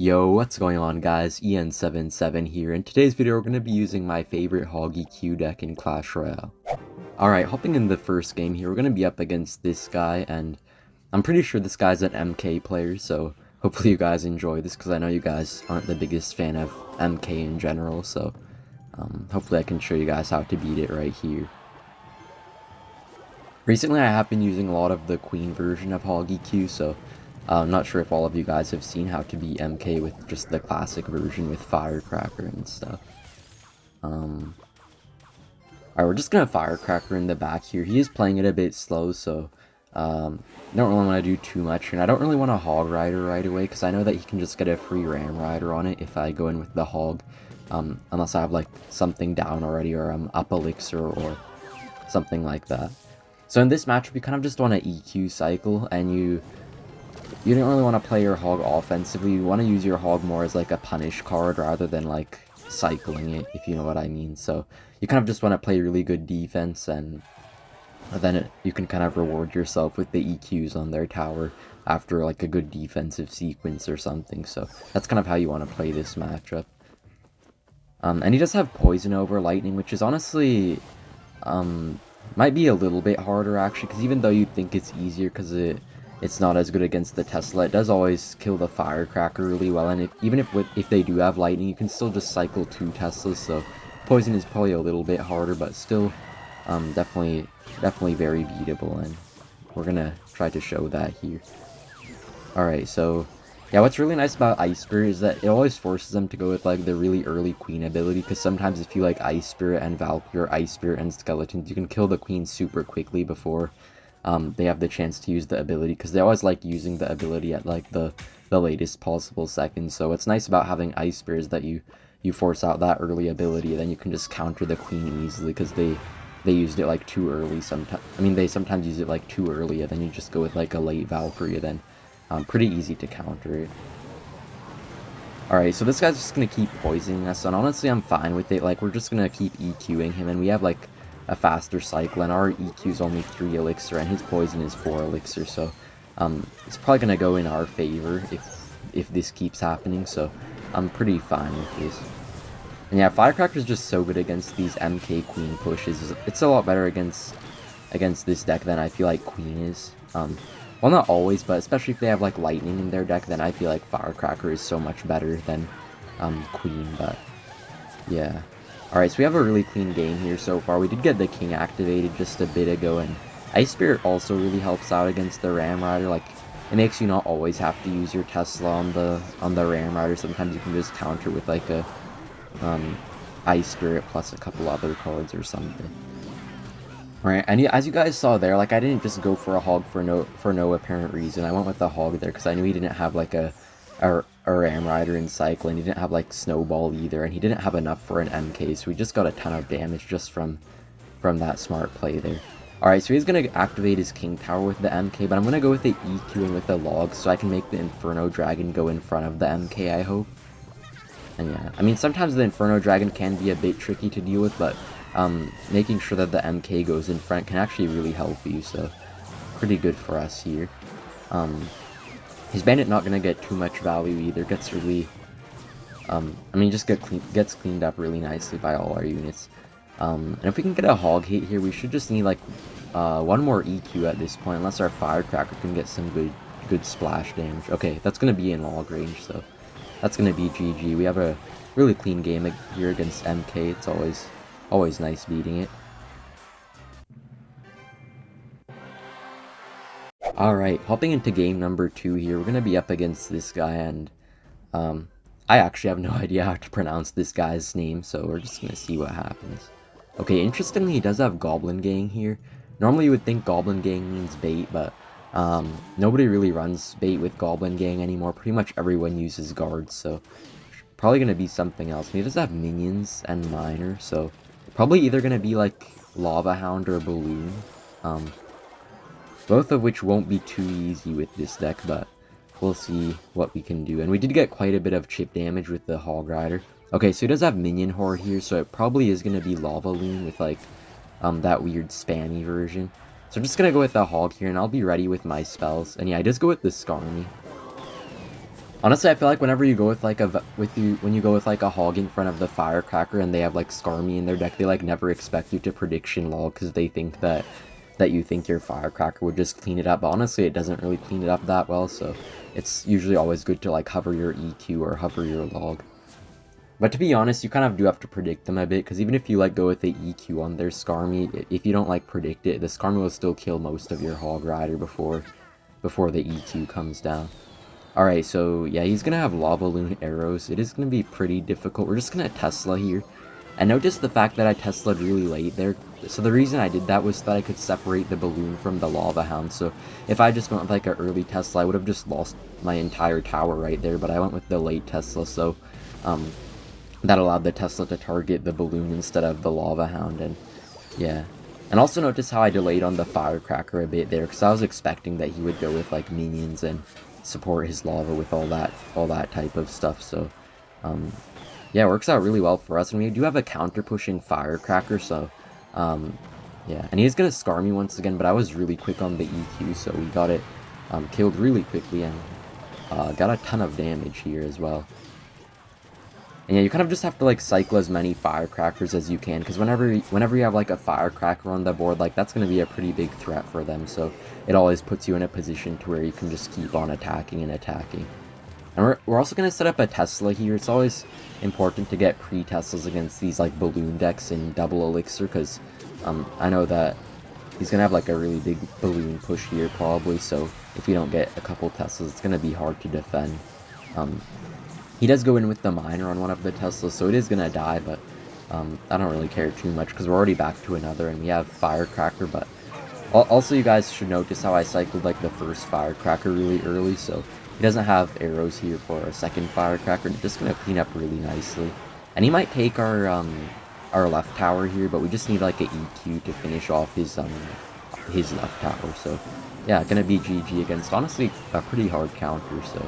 Yo, what's going on guys? EN77 here. In today's video, we're going to be using my favorite Hog EQ deck in Clash Royale. Alright, hopping in the first game here, we're going to be up against this guy, and I'm pretty sure this guy's an MK player, so hopefully you guys enjoy this, because I know you guys aren't the biggest fan of MK in general, so hopefully I can show you guys how to beat it right here. Recently I have been using a lot of the Queen version of Hog EQ, so I'm not sure if all of you guys have seen how to beat MK with just the classic version with Firecracker and stuff. Alright, we're just gonna Firecracker in the back here. He is playing it a bit slow, so don't really want to do too much. And I don't really want a Hog Rider right away, because I know that he can just get a free Ram Rider on it if I go in with the Hog. Unless I have like something down already, or I'm up Elixir or something like that. So in this matchup, you kind of just want to EQ Cycle, and you don't really want to play your Hog offensively. You want to use your Hog more as like a punish card rather than like cycling it, if you know what I mean. So you kind of just want to play really good defense, and then you can kind of reward yourself with the EQs on their tower after like a good defensive sequence or something. So that's kind of how you want to play this matchup. And he does have Poison over Lightning, which is honestly might be a little bit harder actually, because even though you think it's easier because it's not as good against the Tesla, it does always kill the Firecracker really well, and even if they do have Lightning, you can still just cycle 2 Teslas, so Poison is probably a little bit harder, but still definitely very beatable, and we're gonna try to show that here. Alright, so yeah, what's really nice about Ice Spirit is that it always forces them to go with like the really early Queen ability, because sometimes if you like Ice Spirit and Valkyrie, or Ice Spirit and Skeletons, you can kill the Queen super quickly before they have the chance to use the ability, because they always like using the ability at like the latest possible second. So what's nice about having Ice Spirit is that you force out that early ability, and then you can just counter the Queen easily, because they used it like too early sometimes. I mean, they sometimes use it like too early, and then you just go with like a late Valkyrie, then pretty easy to counter it. Alright, so this guy's just gonna keep poisoning us, and honestly I'm fine with it. Like, we're just gonna keep EQing him, and we have like a faster cycle, and our EQ is only 3 Elixir, and his poison is 4 Elixir, so it's probably gonna go in our favor if this keeps happening, so I'm pretty fine with this. And yeah, Firecracker is just so good against these MK Queen pushes. It's a lot better against this deck than I feel like Queen is. Well, not always, but especially if they have like Lightning in their deck, then I feel like Firecracker is so much better than Queen, but yeah. Alright, so we have a really clean game here so far. We did get the King activated just a bit ago, and Ice Spirit also really helps out against the Ram Rider. Like, it makes you not always have to use your Tesla on the Ram Rider. Sometimes you can just counter with like a Ice Spirit plus a couple other cards or something. Alright, and as you guys saw there, like, I didn't just go for a Hog for no apparent reason. I went with the Hog there because I knew he didn't have like a Ram Rider in Cycle, and he didn't have like Snowball either, and he didn't have enough for an MK, so we just got a ton of damage just from that smart play there. Alright, so he's gonna activate his King Tower with the MK, but I'm gonna go with the EQ and with the Logs, so I can make the Inferno Dragon go in front of the MK, I hope. And yeah, I mean, sometimes the Inferno Dragon can be a bit tricky to deal with, but making sure that the MK goes in front can actually really help you, so pretty good for us here. His Bandit not gonna get too much value either, gets really, I mean, just gets cleaned up really nicely by all our units. And if we can get a Hog hit here, we should just need like one more EQ at this point, unless our Firecracker can get some good splash damage. Okay, that's gonna be in log range, so that's gonna be GG. We have a really clean game here against MK. It's always nice beating it. Alright, hopping into game number 2 here, we're gonna be up against this guy, and I actually have no idea how to pronounce this guy's name, so we're just gonna see what happens. Okay, interestingly, he does have Goblin Gang here. Normally you would think Goblin Gang means bait, but nobody really runs bait with Goblin Gang anymore. Pretty much everyone uses guards, so probably gonna be something else. And he does have minions and miner, so probably either gonna be like Lava Hound or Balloon. Both of which won't be too easy with this deck, but we'll see what we can do. And we did get quite a bit of chip damage with the Hog Rider. Okay, so he does have Minion Horde here, so it probably is going to be Lavaloon with like that weird spammy version. So I'm just going to go with the Hog here, and I'll be ready with my spells. And yeah, I just go with the Skarmy. Honestly, I feel like whenever you go with like when you go with like a hog in front of the firecracker and they have like Skarmy in their deck, they like never expect you to prediction log because they think that you think your firecracker would just clean it up. But honestly, it doesn't really clean it up that well, so it's usually always good to like hover your EQ or hover your log. But to be honest, you kind of do have to predict them a bit, because even if you like go with the EQ on their Skarmy, if you don't like predict it, the Skarmy will still kill most of your Hog Rider before the EQ comes down. Alright, so yeah, he's gonna have Lavaloon arrows. It is gonna be pretty difficult. We're just gonna Tesla here. And notice the fact that I Tesla'd really late there. So the reason I did that was that I could separate the balloon from the lava hound. So if I just went with like an early Tesla, I would have just lost my entire tower right there. But I went with the late Tesla, so that allowed the Tesla to target the balloon instead of the lava hound. And yeah. And also notice how I delayed on the firecracker a bit there, because I was expecting that he would go with like minions and support his lava with all that type of stuff. So yeah, it works out really well for us, and we do have a counter pushing firecracker, so yeah. And he's gonna scar me once again, but I was really quick on the EQ, so we got it killed really quickly and got a ton of damage here as well. And yeah, you kind of just have to like cycle as many firecrackers as you can, because whenever you have like a firecracker on the board, like that's going to be a pretty big threat for them, so it always puts you in a position to where you can just keep on attacking and attacking. And we're also going to set up a Tesla here. It's always important to get pre-Teslas against these like balloon decks in double elixir, because I know that he's going to have like a really big balloon push here probably, so if you don't get a couple Teslas, it's going to be hard to defend. He does go in with the miner on one of the Teslas, so it is going to die, but I don't really care too much, because we're already back to another, and we have Firecracker. But also, you guys should notice how I cycled like the first Firecracker really early, so he doesn't have arrows here for a second Firecracker, and it's just going to clean up really nicely. And he might take our left tower here, but we just need like an EQ to finish off his left tower, so yeah, going to be GG against, honestly, a pretty hard counter, so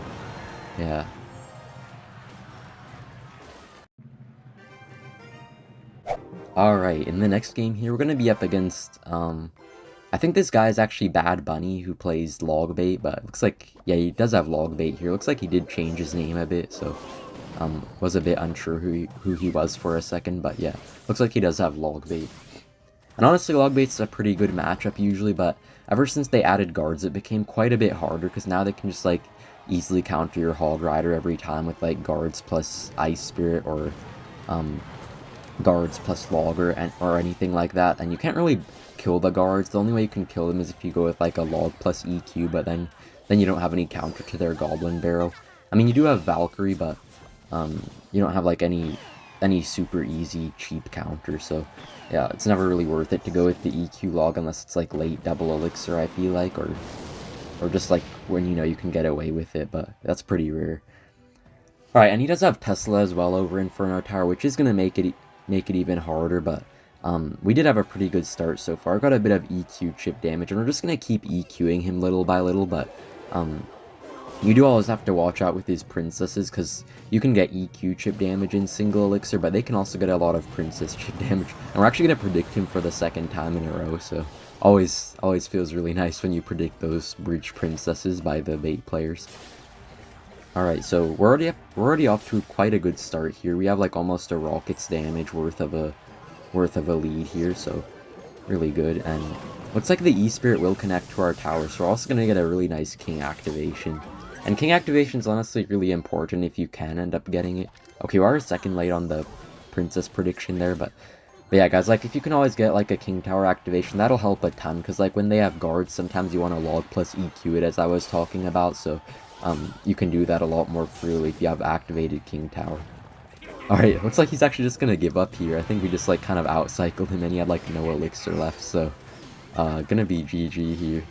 yeah. Alright, in the next game here, we're going to be up against, I think this guy is actually Bad Bunny, who plays Logbait, but it looks like, yeah, he does have Logbait here. Looks like he did change his name a bit, so, was a bit unsure who he was for a second, but yeah, looks like he does have Logbait. And honestly, Logbait's a pretty good matchup usually, but ever since they added guards, it became quite a bit harder, because now they can just, like, easily counter your Hog Rider every time with, like, guards plus Ice Spirit, or, guards plus logger or anything like that, and you can't really kill the guards. The only way you can kill them is if you go with like a log plus EQ, but then you don't have any counter to their goblin barrel. I mean, you do have Valkyrie, but you don't have like any super easy cheap counter, so yeah, it's never really worth it to go with the EQ log unless it's like late double elixir, I feel like, or just like when you know you can get away with it, but that's pretty rare. Alright, and he does have Tesla as well over Inferno Tower, which is going to make it even harder, but we did have a pretty good start so far. Got a bit of EQ chip damage, and we're just going to keep EQing him little by little, but you do always have to watch out with his princesses, because you can get EQ chip damage in single elixir, but they can also get a lot of princess chip damage. And we're actually going to predict him for the second time in a row, so always feels really nice when you predict those bridge princesses by the bait players. Alright, so we're already off to quite a good start here. We have like almost a rocket's damage worth of a lead here, so really good. And looks like the E-Spirit will connect to our tower, so we're also going to get a really nice King activation. And King activation is honestly really important if you can end up getting it. Okay, we are a second late on the Princess prediction there, but yeah, guys, like, if you can always get, like, a King Tower activation, that'll help a ton, because, like, when they have guards, sometimes you want to log plus EQ it, as I was talking about, so you can do that a lot more freely if you have activated King Tower. Alright, looks like he's actually just gonna give up here. I think we just, like, kind of out-cycled him, and he had, like, no elixir left, so gonna be GG here.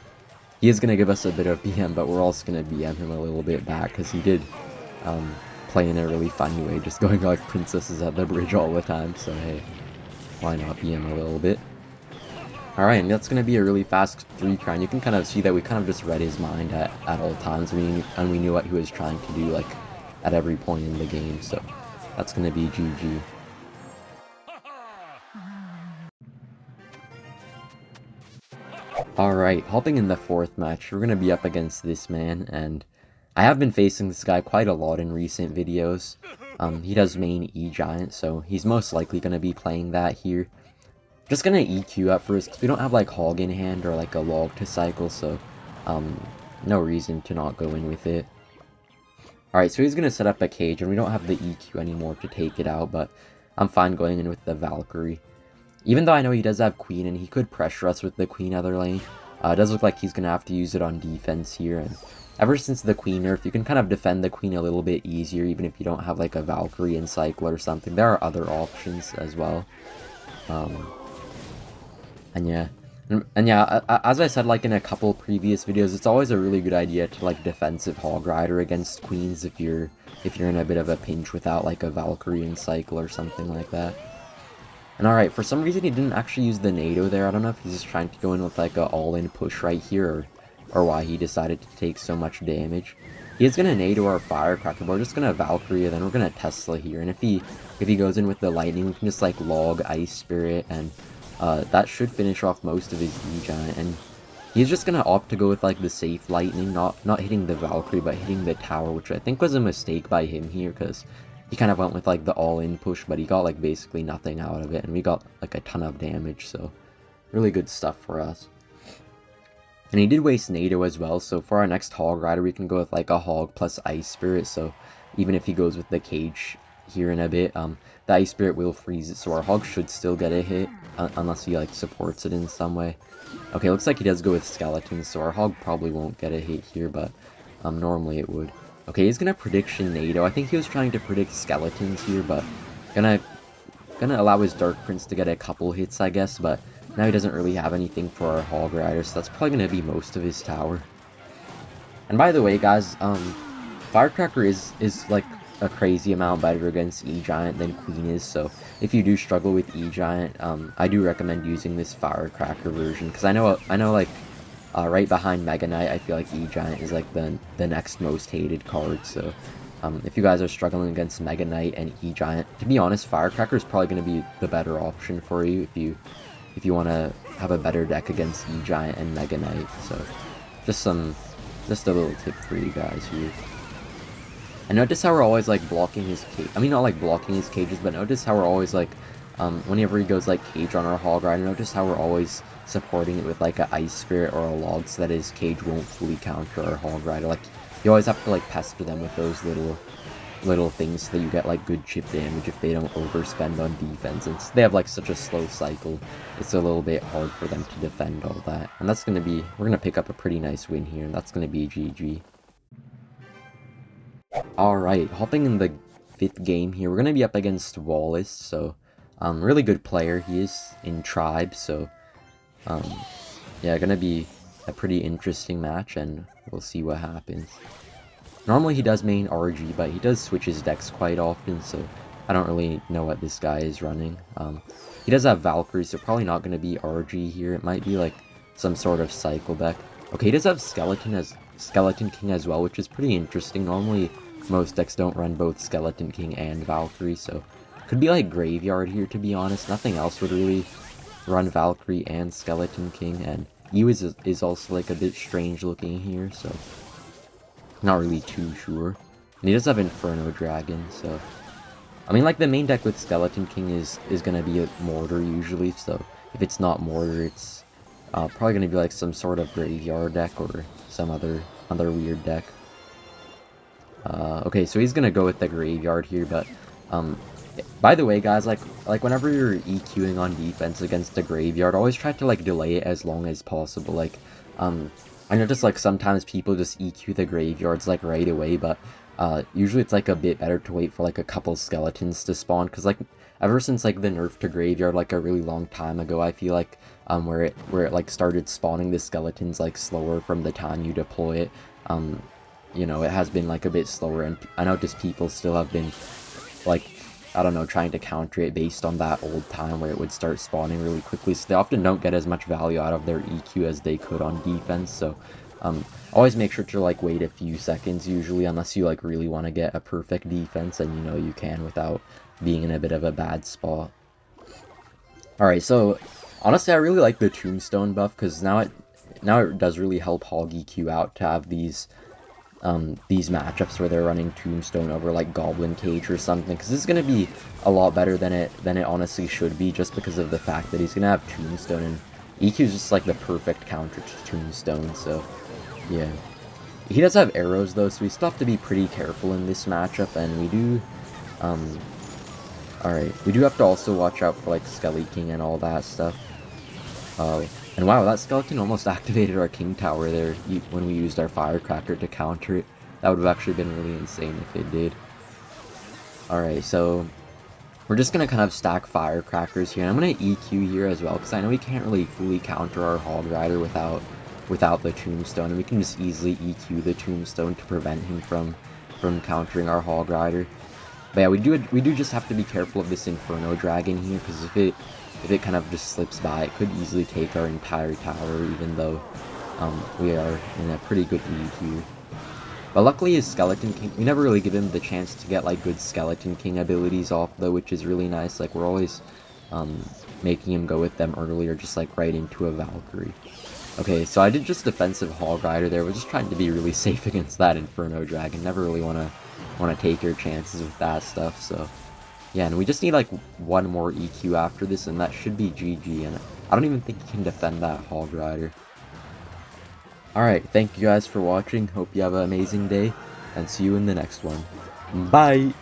He is gonna give us a bit of BM, but we're also gonna BM him a little bit back, because he did play in a really funny way, just going, like, princesses at the bridge all the time, so hey, why not BM a little bit? Alright, and that's going to be a really fast 3-crown. You can kind of see that we kind of just read his mind at all times, and we knew what he was trying to do, like, at every point in the game, so that's going to be GG. Alright, hopping in the 4th match, we're going to be up against this man, and I have been facing this guy quite a lot in recent videos. He does main E-Giant, so he's most likely going to be playing that here. Just going to EQ up first, because we don't have like Hog in hand or like a log to cycle, so no reason to not go in with it. Alright, so he's going to set up a cage, and we don't have the EQ anymore to take it out, but I'm fine going in with the Valkyrie. Even though I know he does have Queen, and he could pressure us with the Queen other lane, it does look like he's going to have to use it on defense here, and ever since the Queen nerf, you can kind of defend the Queen a little bit easier, even if you don't have like a Valkyrie in cycle or something. There are other options as well. And yeah, as I said like in a couple previous videos, it's always a really good idea to like defensive Hog Rider against Queens if you're in a bit of a pinch without like a Valkyrie in cycle or something like that. And alright, for some reason he didn't actually use the NATO there. I don't know if he's just trying to go in with like a all-in push right here, or why he decided to take so much damage. He is going to NATO our Firecracker, but we're just going to Valkyrie, then we're going to Tesla here. And if he goes in with the Lightning, we can just like log Ice Spirit, and that should finish off most of his E-Giant. And he's just going to opt to go with like the safe Lightning, not hitting the Valkyrie, but hitting the tower, which I think was a mistake by him here, because he kind of went with like the all-in push, but he got like basically nothing out of it, and we got like a ton of damage, so really good stuff for us. And he did waste NATO as well, so for our next Hog Rider, we can go with like a Hog plus Ice Spirit, so even if he goes with the cage here in a bit, the Ice Spirit will freeze it, so our Hog should still get a hit, unless he like supports it in some way. Okay, looks like he does go with Skeletons, so our Hog probably won't get a hit here, but normally it would. Okay, he's gonna prediction NATO. I think he was trying to predict Skeletons here, but gonna allow his Dark Prince to get a couple hits, I guess, but now he doesn't really have anything for our Hog Rider, so that's probably going to be most of his tower. And by the way, guys, Firecracker is like a crazy amount better against E-Giant than Queen is, so if you do struggle with E-Giant, I do recommend using this Firecracker version, because I know like, right behind Mega Knight, I feel like E-Giant is like the next most hated card, so if you guys are struggling against Mega Knight and E-Giant, to be honest, Firecracker is probably going to be the better option for you if you want to have a better deck against E-Giant and Mega Knight. So just a little tip for you guys here. And notice how we're always like blocking his cage. I mean, not like blocking his cages, but notice how we're always like, whenever he goes like cage on our Hog Rider, notice how we're always supporting it with like a Ice Spirit or a log, so that his cage won't fully counter our Hog Rider. Like, you always have to like pester them with those little things so that you get like good chip damage if they don't overspend on defense. And they have like such a slow cycle, it's a little bit hard for them to defend all that. And that's gonna be, we're gonna pick up a pretty nice win here, and that's gonna be GG. Alright, hopping in the 5th game here, we're gonna be up against Wallace, so really good player. He is in Tribe, so yeah, gonna be a pretty interesting match, and we'll see what happens. Normally he does main RG, but he does switch his decks quite often, so I don't really know what this guy is running. He does have Valkyrie, so probably not going to be RG here. It might be like some sort of cycle deck. Okay, he does have Skeleton King as well, which is pretty interesting. Normally most decks don't run both Skeleton King and Valkyrie, so could be like Graveyard here, to be honest. Nothing else would really run Valkyrie and Skeleton King, and Yu is also like a bit strange looking here, so not really too sure. And he does have Inferno Dragon, so I mean, like, the main deck with Skeleton King is gonna be a Mortar usually, so if it's not Mortar, it's probably gonna be like some sort of Graveyard deck or some other weird deck. Okay, so he's gonna go with the Graveyard here, but by the way, guys, like whenever you're EQing on defense against the Graveyard, always try to like delay it as long as possible. Like I notice like sometimes people just EQ the Graveyards like right away, but usually it's like a bit better to wait for like a couple skeletons to spawn, because like ever since like the nerf to Graveyard like a really long time ago, I feel like where it like started spawning the skeletons like slower from the time you deploy it, you know, it has been like a bit slower, and I notice people still have been like, I don't know, trying to counter it based on that old time where it would start spawning really quickly, so they often don't get as much value out of their EQ as they could on defense. So always make sure to like wait a few seconds usually, unless you like really want to get a perfect defense, and you know you can without being in a bit of a bad spot. Alright, so honestly I really like the Tombstone buff, because now it does really help Hog EQ out to have these these matchups where they're running Tombstone over like Goblin Cage or something, because this is going to be a lot better than it honestly should be, just because of the fact that he's going to have Tombstone, and EQ is just like the perfect counter to Tombstone. So yeah, he does have arrows though, so we still have to be pretty careful in this matchup, and we do alright, we do have to also watch out for like Skelly King and all that stuff. And wow, that skeleton almost activated our King Tower there when we used our Firecracker to counter it. That would have actually been really insane if it did. Alright, so we're just going to kind of stack Firecrackers here. And I'm going to EQ here as well, because I know we can't really fully counter our Hog Rider without the Tombstone. And we can just easily EQ the Tombstone to prevent him from countering our Hog Rider. But yeah, we do just have to be careful of this Inferno Dragon here, because if it kind of just slips by, it could easily take our entire tower, even though we are in a pretty good lead here. But luckily his Skeleton King, we never really give him the chance to get like good Skeleton King abilities off though, which is really nice. Like we're always making him go with them earlier, just like right into a Valkyrie. Okay, so I did just defensive Hog Rider there. We're just trying to be really safe against that Inferno Dragon. Never really want to take your chances with that stuff, so yeah, and we just need like one more EQ after this, and that should be GG, and I don't even think he can defend that Hog Rider. Alright, thank you guys for watching, hope you have an amazing day, and see you in the next one. Bye!